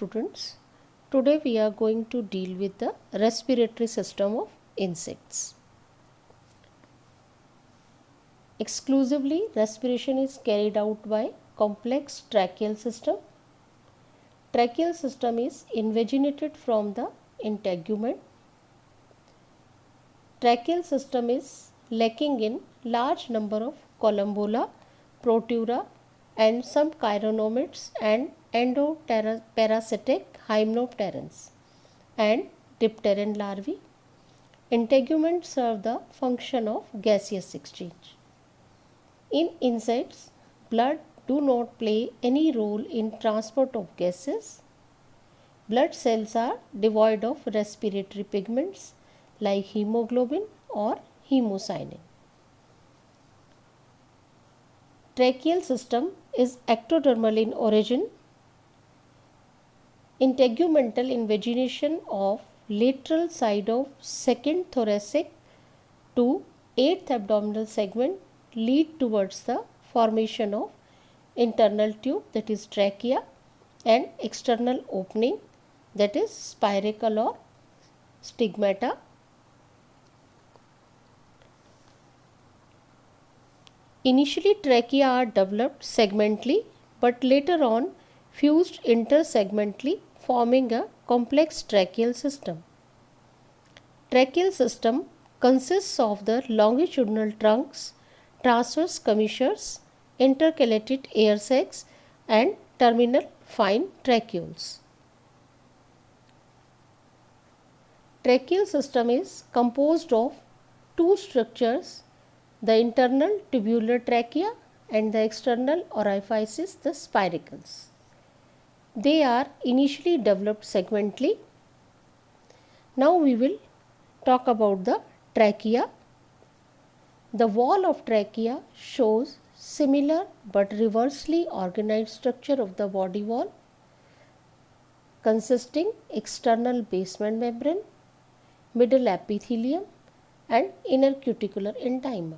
students. Today we are going to deal with the respiratory system of insects. Exclusively, respiration is carried out by complex tracheal system. Tracheal system is invaginated from the integument. Tracheal system is lacking in large number of columbola, protura and some chironomids and endoparasitic hymenopterans and dipteran larvae. Integuments serve the function of gaseous exchange. In insects, blood do not play any role in transport of gases. Blood cells are devoid of respiratory pigments like hemoglobin or hemocyanin. Tracheal system is ectodermal in origin. Integumental invagination of lateral side of second thoracic to 8th abdominal segment lead towards the formation of internal tube, that is trachea, and external opening, that is spiracle or stigmata. Initially trachea are developed segmentally but later on fused intersegmentally, forming a complex tracheal system. Tracheal system consists of the longitudinal trunks, transverse commissures, intercalated air sacs and terminal fine tracheoles. Tracheal system is composed of two structures, the internal tubular trachea and the external orifices, the spiracles. They are initially developed segmentally. Now we will talk about the trachea. The wall of trachea shows similar but reversely organized structure of the body wall, consisting external basement membrane, middle epithelium and inner cuticular intima.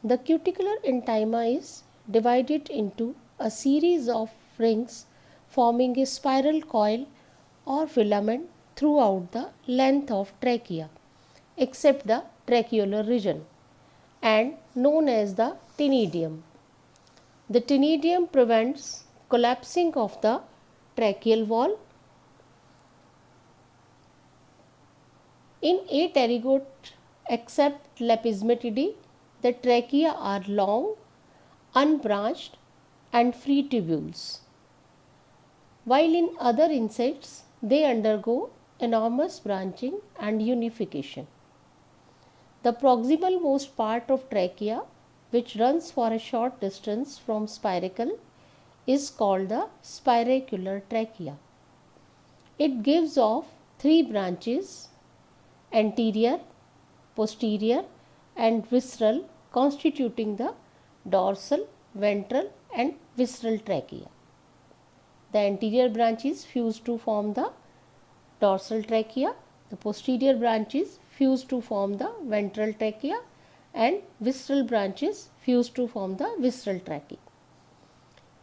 The cuticular intima is divided into a series of rings forming a spiral coil or filament throughout the length of trachea except the tracheolar region and known as the tenidium. The tenidium prevents collapsing of the tracheal wall. In apterygote except Lepismatidae, the trachea are long, unbranched and free tubules, while in other insects they undergo enormous branching and unification. The proximal most part of trachea, which runs for a short distance from spiracle, is called the spiracular trachea. It gives off three branches, anterior, posterior and visceral, constituting the dorsal, ventral and visceral trachea. The anterior branches fuse to form the dorsal trachea, the posterior branches fuse to form the ventral trachea and visceral branches fuse to form the visceral trachea.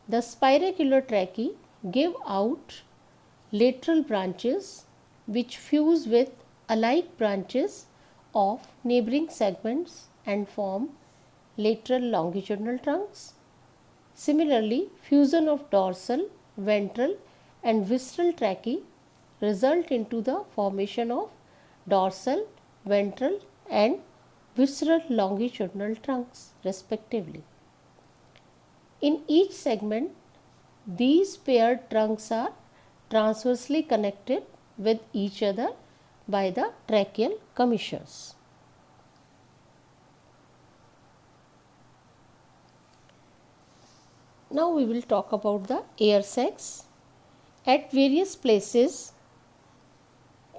The spiracular tracheae give out lateral branches which fuse with alike branches of neighboring segments and form lateral longitudinal trunks. Similarly, fusion of dorsal, ventral and visceral tracheae result into the formation of dorsal, ventral and visceral longitudinal trunks respectively. In each segment, these paired trunks are transversely connected with each other by the tracheal commissures. Now we will talk about the air sacs. At various places,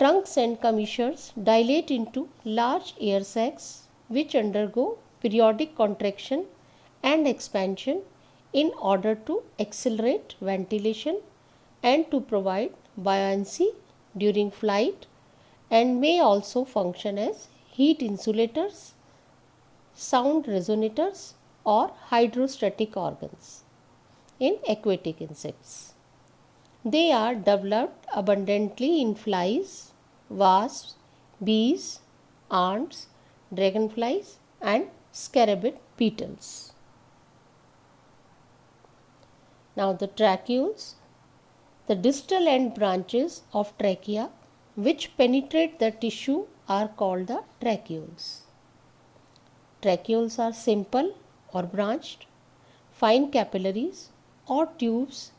trunks and commissures dilate into large air sacs which undergo periodic contraction and expansion in order to accelerate ventilation and to provide buoyancy during flight, and may also function as heat insulators, sound resonators or hydrostatic organs in aquatic insects. They are developed abundantly in flies, wasps, bees, ants, dragonflies, and scarabid beetles. Now the tracheoles, the distal end branches of trachea which penetrate the tissue are called the tracheoles. Tracheoles are simple or branched, fine capillaries or tubes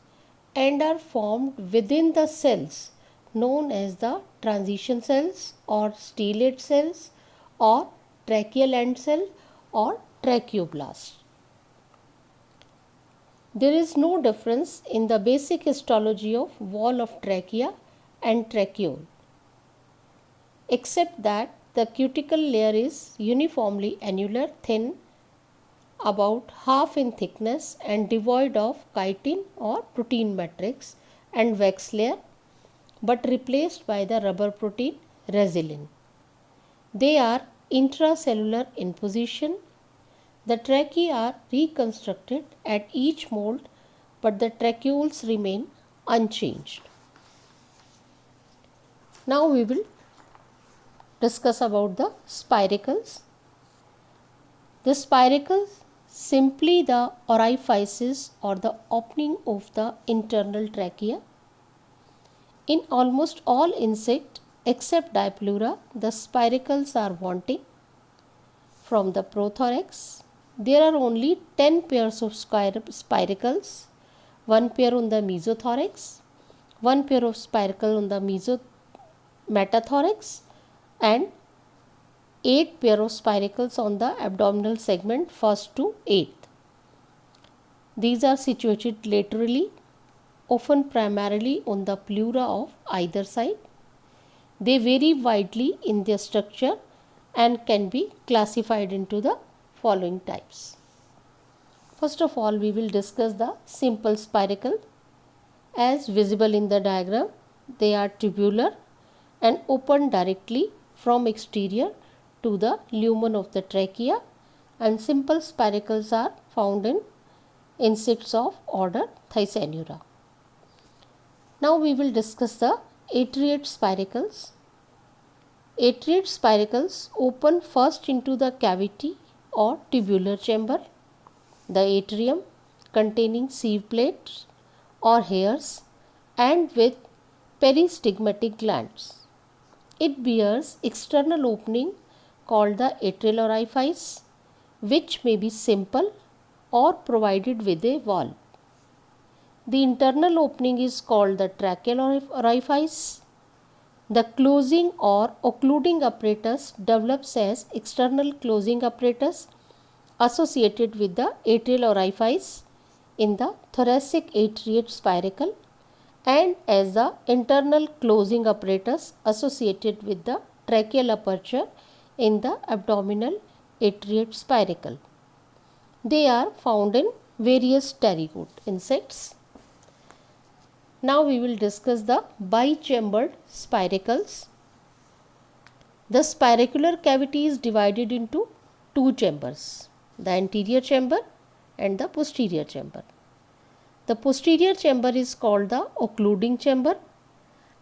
and are formed within the cells known as the transition cells or stellate cells or tracheal end cell or tracheoblast. There is no difference in the basic histology of wall of trachea and tracheole, except that the cuticle layer is uniformly annular, thin, about half in thickness and devoid of chitin or protein matrix and wax layer, but replaced by the rubber protein resilin. They are intracellular in position. The tracheae are reconstructed at each mold, but the tracheoles remain unchanged. Now we will discuss about the spiracles. The spiracles simply the orifices or the opening of the internal trachea. In almost all insects except Dipleura, the spiracles are wanting. From the prothorax, there are only 10 pairs of spiracles, 1 pair on the mesothorax, 1 pair of spiracle on the metathorax, and 8 pair of spiracles on the abdominal segment 1st to 8th. These are situated laterally, often primarily on the pleura of either side. They vary widely in their structure and can be classified into the following types. First of all, we will discuss the simple spiracle. As visible in the diagram, they are tubular and open directly from exterior to the lumen of the trachea, and simple spiracles are found in insects of order Thysanura. Now we will discuss the atriate spiracles. Atriate spiracles open first into the cavity or tubular chamber, the atrium, containing sieve plates or hairs and with peristigmatic glands. It bears external opening called the atrial orifice, which may be simple or provided with a valve. The internal opening is called the tracheal orifice. The closing or occluding apparatus develops as external closing apparatus associated with the atrial orifice in the thoracic atriate spiracle and as the internal closing apparatus associated with the tracheal aperture in the abdominal atriate spiracle. They are found in various pterygote insects. Now we will discuss the bichambered spiracles. The spiracular cavity is divided into two chambers, the anterior chamber and the posterior chamber. The posterior chamber is called the occluding chamber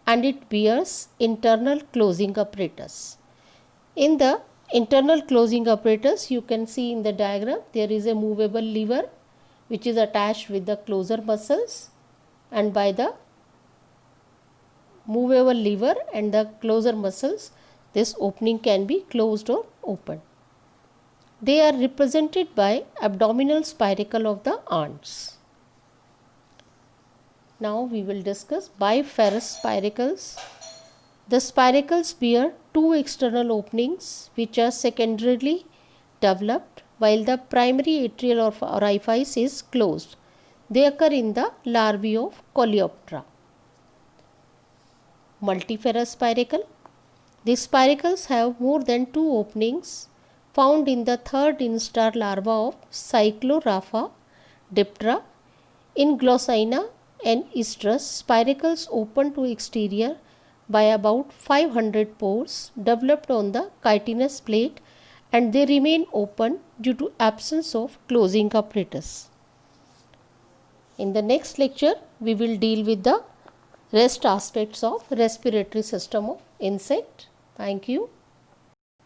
and it bears internal closing apparatus. In the internal closing apparatus, you can see in the diagram there is a movable lever which is attached with the closure muscles, and by the movable lever and the closure muscles this opening can be closed or opened. They are represented by abdominal spiracle of the ants. Now we will discuss biferous spiracles. The spiracles bear two external openings which are secondarily developed while the primary atrial orifice is closed. They occur in the larvae of Coleoptera. Multiferous spiracle. These spiracles have more than two openings found in the third instar larva of Cyclorapha diptera. In Glossina and Estrus, spiracles open to exterior by about 500 pores developed on the chitinous plate, and they remain open due to absence of closing apparatus. In the next lecture, we will deal with the rest aspects of respiratory system of insect. Thank you.